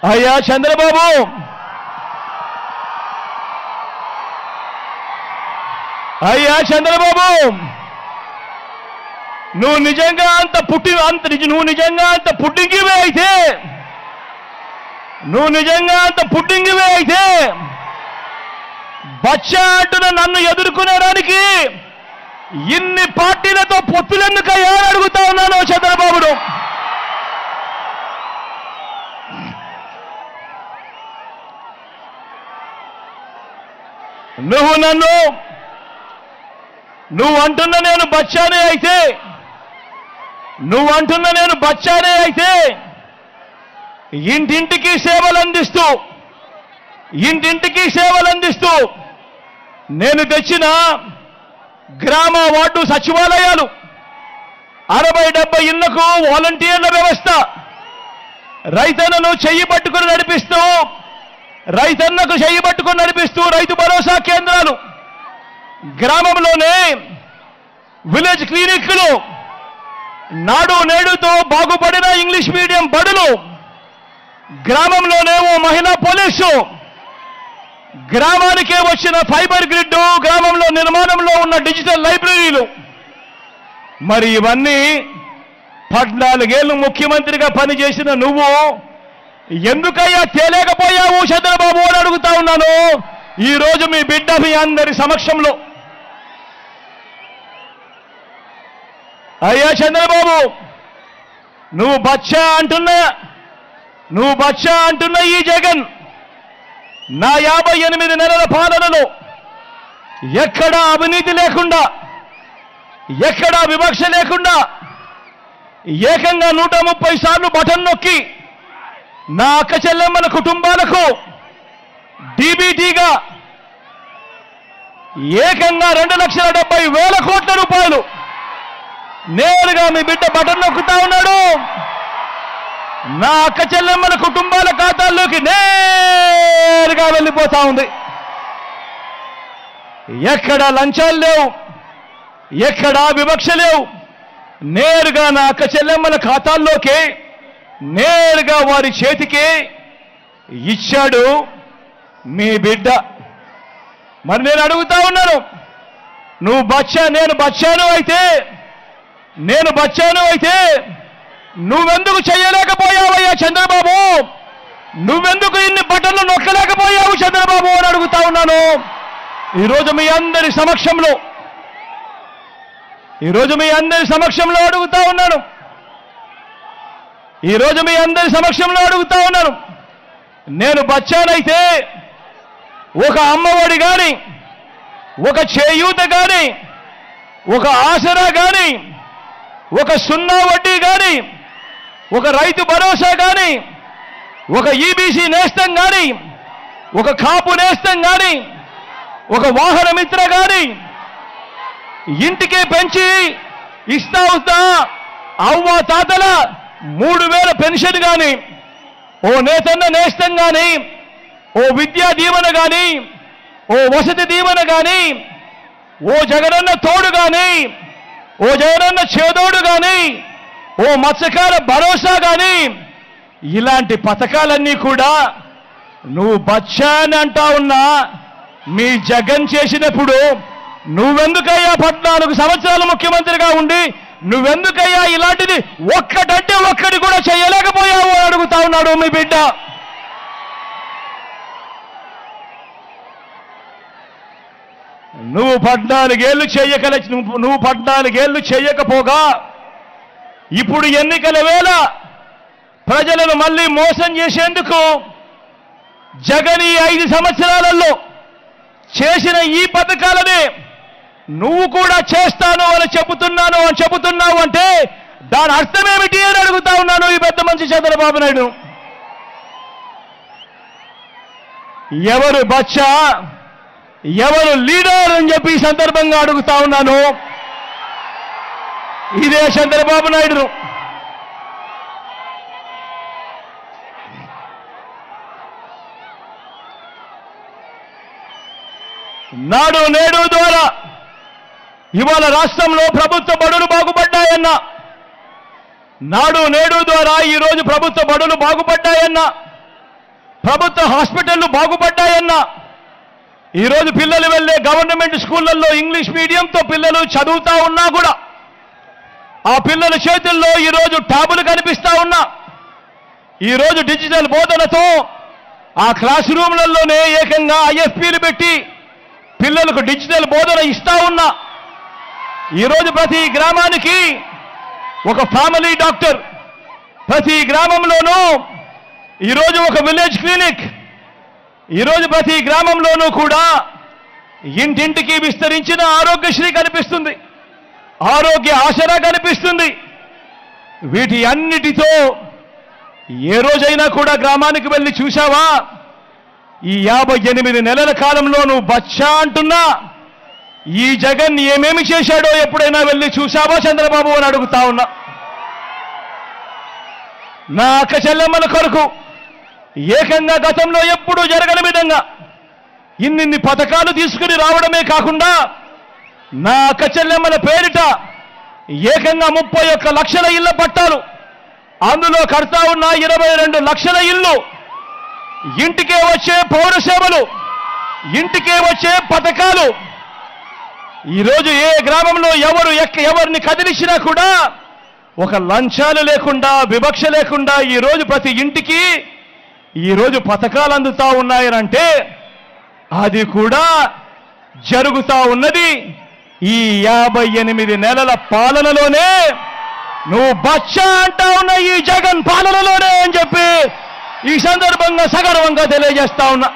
అయ్యా చంద్రబాబు, అయ్యా చంద్రబాబు, నువ్వు నిజంగా అంత పుట్టింగివే అయితే, నువ్వు నిజంగా అంత పుట్టింగివే అయితే బచ్చా అంటున్న నన్ను ఎదుర్కొనేడానికి ఇన్ని పార్టీలతో పొత్తులెందుకయ్యా అడుగుతా ఉన్నాను చంద్రబాబును. నువ్వు అంటున్న నేను బచ్చానే అయితే ఇంటింటికి సేవలు అందిస్తూ నేను తెచ్చిన గ్రామ వార్డు సచివాలయాలు 60-70 ఇళ్లకు వాలంటీర్ల వ్యవస్థ, రైతన్నకు చెయ్యి పట్టుకుని నడిపిస్తూ రైతు భరోసా కేంద్రాలు, గ్రామంలోనే విలేజ్ క్లినిక్లు, నాడు నేడుతో బాగుపడిన ఇంగ్లీష్ మీడియం బడులు, గ్రామంలోనే ఓ మహిళా పోలీసు, గ్రామానికే వచ్చిన ఫైబర్ గ్రిడ్, గ్రామంలో నిర్మాణంలో ఉన్న డిజిటల్ లైబ్రరీలు. మరి ఇవన్నీ 14 ఏళ్ళు ముఖ్యమంత్రిగా పనిచేసిన నువ్వు ఎందుకయ్యా తేలేకపోయావు చంద్రబాబు అని అడుగుతా ఉన్నాను ఈరోజు మీ బిడ్డ మీ అందరి సమక్షంలో. అయ్యా చంద్రబాబు, నువ్వు బచ్చా అంటున్న ఈ జగన్ నా 58 నెలల పాలనలో ఎక్కడా అవినీతి లేకుండా, ఎక్కడా వివక్ష లేకుండా ఏకంగా 130 సార్లు బటన్ నొక్కి నా అక్క చెల్లెమ్మల కుటుంబాలకు డీబీటీగా ఏకంగా 2,70,000 కోట్ల రూపాయలు నేరుగా మీ బిడ్డ బటన్ నొక్కుతా ఉన్నాడు. నా అక్క చెల్లెమ్మల కుటుంబాల ఖాతాల్లోకి నేరుగా వెళ్ళిపోతా ఉంది. ఎక్కడా లంచాలు లేవు, ఎక్కడా వివక్ష లేవు. నేరుగా నా అక్క చెల్లెమ్మల ఖాతాల్లోకి నేరుగా వారి చేతికి ఇచ్చాడు మీ బిడ్డ. మరి నేను అడుగుతా ఉన్నాను, నువ్వు నేను బచ్చాను అయితే నువ్వెందుకు చేయలేకపోయావయ్యా చంద్రబాబు? నువ్వెందుకు ఇన్ని బటన్లు నొక్కలేకపోయావు చంద్రబాబు అని అడుగుతా ఉన్నాను ఈరోజు మీ అందరి సమక్షంలో అడుగుతా ఉన్నాను. నేను బచ్చానైతే ఒక అమ్మఒడి కానీ, ఒక చేయూత కానీ, ఒక ఆసరా కానీ, ఒక 0 వడ్డీ కానీ, ఒక రైతు భరోసా కానీ, ఒక ఈబీసీ నేస్తం కానీ, ఒక కాపు నేస్తం కానీ, ఒక వాహన మిత్ర కానీ ఇంటికే పెంచి ఇస్తా అవ్వ తాతల 3,000 పెన్షన్ కానీ, ఓ నేతన్న నేస్తం కానీ, ఓ విద్యా దీవెన కానీ, ఓ వసతి దీవెన కానీ, ఓ జగనన్న తోడు కానీ, ఓ జగనన్న చేదోడు కానీ, ఓ మత్స్యకార భరోసా కానీ, ఇలాంటి పథకాలన్నీ కూడా నువ్వు బచ్చా అని అంటా ఉన్నా మీ జగన్ చేసినప్పుడు నువ్వెందుకయ్యా 14 సంవత్సరాలు ముఖ్యమంత్రిగా ఉండి నువ్వెందుకయ్యా ఇలాంటిది ఒక్కటంటే ఒక్కటి కూడా చేయలేకపోయావు అని అడుగుతా ఉన్నాడు మీ బిడ్డ. నువ్వు 14 ఏళ్ళు చేయకపోగా ఇప్పుడు ఎన్నికల వేళ ప్రజలను మళ్ళీ మోసం చేసేందుకు జగన్ ఈ 5 సంవత్సరాలలో చేసిన ఈ పథకాలని నువ్వు కూడా చేస్తాను అని చెబుతున్నావు అంటే దాని అర్థమేమిటి అని అడుగుతా ఉన్నాను ఈ పెద్ద మనిషి చంద్రబాబు నాయుడు. ఎవరు బచ్చా, ఎవరు లీడర్ అని చెప్పి ఈ సందర్భంగా అడుగుతా ఉన్నాను ఇదే చంద్రబాబు నాయుడు. నాడు నేడు ద్వారా ఇవాళ రాష్ట్రంలో ప్రభుత్వ బడులు బాగుపడ్డాయన్నా, నాడు నేడు ద్వారా ఈరోజు ప్రభుత్వ బడులు బాగుపడ్డాయన్నా, ప్రభుత్వ హాస్పిటళ్లు బాగుపడ్డాయన్నా, ఈరోజు పిల్లలు వెళ్ళే గవర్నమెంట్ స్కూళ్లలో ఇంగ్లీష్ మీడియంతో పిల్లలు చదువుతా ఉన్నా కూడా ఆ పిల్లల చేతుల్లో ఈరోజు ట్యాబులు కనిపిస్తా ఉన్నా, ఈరోజు డిజిటల్ బోధనతో ఆ క్లాస్ రూమ్లలోనే ఏకంగా ఐఎఫ్పీలు పెట్టి పిల్లలకు డిజిటల్ బోధన ఇస్తా ఉన్నా, ఈరోజు ప్రతి గ్రామానికి ఒక ఫ్యామిలీ డాక్టర్, ప్రతి గ్రామంలోనూ ఈరోజు ఒక విలేజ్ క్లినిక్, ఈరోజు ప్రతి గ్రామంలోనూ కూడా ఇంటింటికి విస్తరించిన ఆరోగ్యశ్రీ కనిపిస్తుంది, ఆరోగ్య ఆసరా కనిపిస్తుంది. వీటి అన్నిటితో ఏ రోజైనా కూడా గ్రామానికి వెళ్ళి చూశావా? ఈ 58 నెలల కాలంలో నువ్వు బచ్చా అంటున్నా ఈ జగన్ ఏమేమి చేశాడో ఎప్పుడైనా వెళ్ళి చూశావా చంద్రబాబు అని అడుగుతా ఉన్నా. నా అక్క చెల్లెమ్మల కొరకు ఏకంగా గతంలో ఎప్పుడూ జరగని విధంగా ఇన్ని పథకాలు తీసుకుని రావడమే కాకుండా నా అక్క చెల్లెమ్మల పేరిట ఏకంగా 31 లక్షల ఇళ్ల పట్టాలు, అందులో కడతా ఉన్న 22 లక్షల ఇల్లు, ఇంటికే వచ్చే పౌర సేవలు, ఇంటికే వచ్చే పథకాలు. ఈరోజు ఏ గ్రామంలో ఎవరిని కదిలించినా కూడా ఒక లంచాలు లేకుండా, వివక్ష లేకుండా ఈరోజు ప్రతి ఇంటికి ఈరోజు పథకాలు అందుతా ఉన్నాయనంటే అది కూడా జరుగుతా ఉన్నది ఈ 58 నెలల పాలనలోనే. నువ్వు బచ్చా అంటా ఉన్న ఈ జగన్ పాలనలోనే అని చెప్పి ఈ సందర్భంగా సగర్వంగా తెలియజేస్తా ఉన్నా.